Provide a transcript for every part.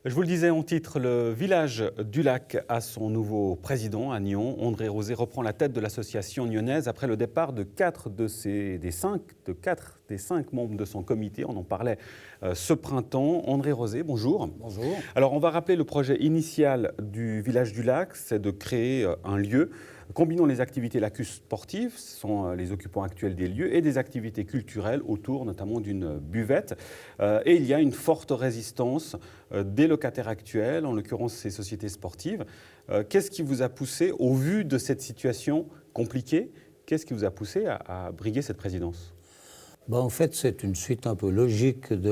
Je vous le disais en titre, le village du Lac a son nouveau président à Nyon. André Rosé reprend la tête de l'association nyonnaise après le départ de 4 des 5 membres de son comité. On en parlait ce printemps. André Rosé, bonjour. Bonjour. Alors on va rappeler le projet initial du village du Lac, c'est de créer un lieu combinant les activités lacustres sportives, ce sont les occupants actuels des lieux, et des activités culturelles autour notamment d'une buvette. Et il y a une forte résistance des locataires actuels, en l'occurrence ces sociétés sportives. Qu'est-ce qui vous a poussé, au vu de cette situation compliquée, qu'est-ce qui vous a poussé à briguer cette présidence ? En fait, c'est une suite un peu logique de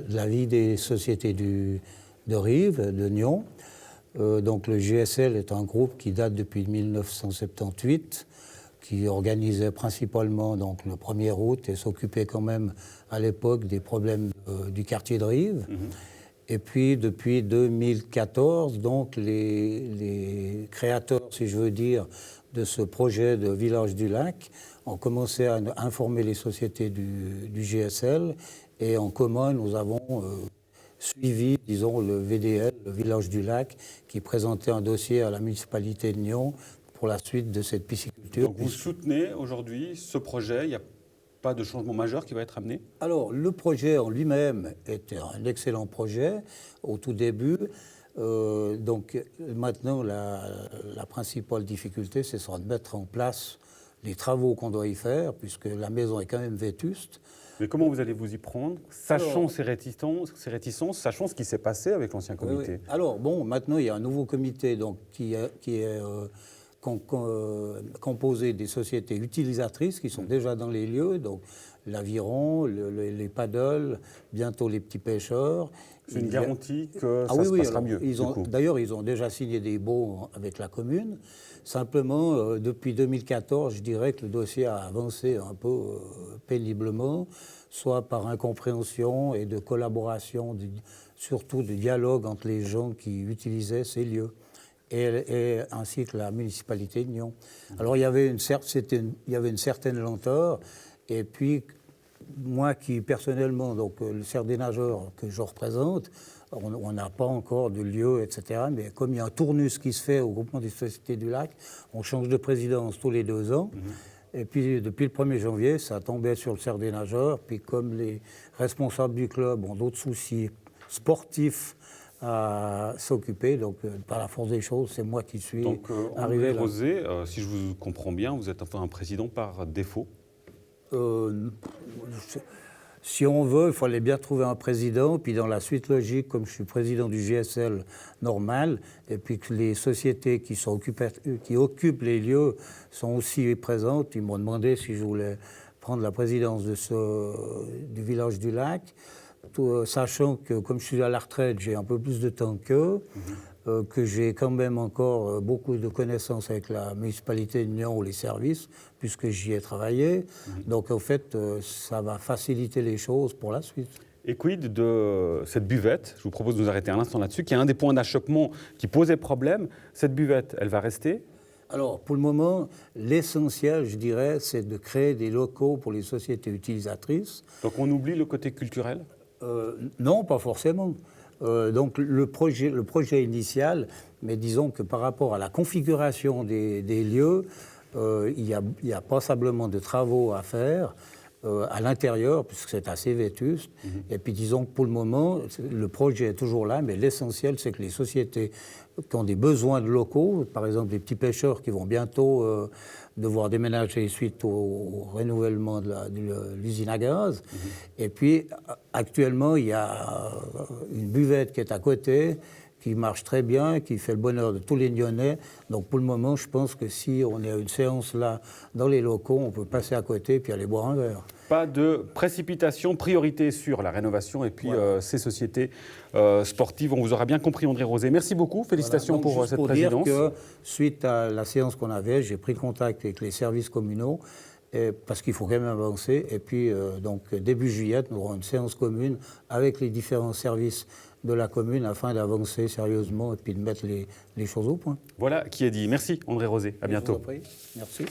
la vie des sociétés de Rives, de Nyon. Donc le GSL est un groupe qui date depuis 1978, qui organisait principalement donc, le 1er août et s'occupait quand même à l'époque des problèmes du quartier de Rives. Et puis depuis 2014, donc, les créateurs, si je veux dire, de ce projet de village du Lac ont commencé à informer les sociétés du GSL, et en commun, nous avons suivi, disons, le VDL, le village du Lac, qui présentait un dossier à la municipalité de Nyon pour la suite de cette pisciculture. Donc vous soutenez aujourd'hui ce projet, il n'y a pas de changement majeur qui va être amené ? Alors, le projet en lui-même était un excellent projet au tout début. Donc maintenant, la principale difficulté, c'est de mettre en place les travaux qu'on doit y faire, puisque la maison est quand même vétuste. Mais comment vous allez vous y prendre, sachant ces réticences, sachant ce qui s'est passé avec l'ancien comité ? Oui. Alors, maintenant, il y a un nouveau comité donc, qui est composé des sociétés utilisatrices qui sont déjà dans les lieux, donc l'aviron, les paddles, bientôt les petits pêcheurs. C'est une garantie que ça se passera mieux. D'ailleurs, ils ont déjà signé des baux avec la commune. Simplement, depuis 2014, je dirais que le dossier a avancé un peu péniblement, soit par incompréhension et de collaboration, surtout de dialogue entre les gens qui utilisaient ces lieux, et ainsi que la municipalité de Nyon. Alors il y avait une certaine lenteur, et puis moi qui personnellement, donc le cercle des nageurs que je représente, on n'a pas encore de lieu, etc. Mais comme il y a un tournus qui se fait au groupement des sociétés du Lac, on change de présidence tous les 2 ans. Et puis depuis le 1er janvier, ça tombait sur le cercle des nageurs. Puis comme les responsables du club ont d'autres soucis sportifs à s'occuper, donc par la force des choses, c'est moi qui suis arrivé là. Donc Rosé, si je vous comprends bien, vous êtes enfin un président par défaut ? Si on veut, il fallait bien trouver un président, puis dans la suite logique, comme je suis président du GSL normal, et puis que les sociétés qui occupent les lieux sont aussi présentes, ils m'ont demandé si je voulais prendre la présidence du village du Lac, sachant que comme je suis à la retraite, j'ai un peu plus de temps qu'eux, que j'ai quand même encore beaucoup de connaissances avec la municipalité de Nyon ou les services, puisque j'y ai travaillé. Donc en fait, ça va faciliter les choses pour la suite. Et quid de cette buvette ? Je vous propose de nous arrêter un instant là-dessus, qui est un des points d'achoppement qui posait problème. Cette buvette, elle va rester ? Alors, pour le moment, l'essentiel, je dirais, c'est de créer des locaux pour les sociétés utilisatrices. Donc on oublie le côté culturel ? Non, pas forcément. Donc le projet initial, mais disons que par rapport à la configuration des lieux, il y a passablement de travaux à faire à l'intérieur, puisque c'est assez vétuste. Et puis disons que pour le moment, le projet est toujours là, mais l'essentiel, c'est que les sociétés qui ont des besoins de locaux, par exemple des petits pêcheurs qui vont bientôt devoir déménager suite au renouvellement de l'usine à gaz. Et puis actuellement, il y a une buvette qui est à côté, qui marche très bien, qui fait le bonheur de tous les Nyonnais. Donc pour le moment, je pense que si on est à une séance là dans les locaux, on peut passer à côté puis aller boire un verre. Pas de précipitation, priorité sur la rénovation et puis ces sociétés sportives. On vous aura bien compris, André Rosé. Merci beaucoup, félicitations pour cette présidence. Dire que suite à la séance qu'on avait, j'ai pris contact avec les services communaux, parce qu'il faut quand même avancer. Et puis, donc, début juillet, nous aurons une séance commune avec les différents services de la commune afin d'avancer sérieusement et puis de mettre les choses au point. Voilà qui est dit. Merci, André Rosé. À bientôt. Je vous en prie. Merci.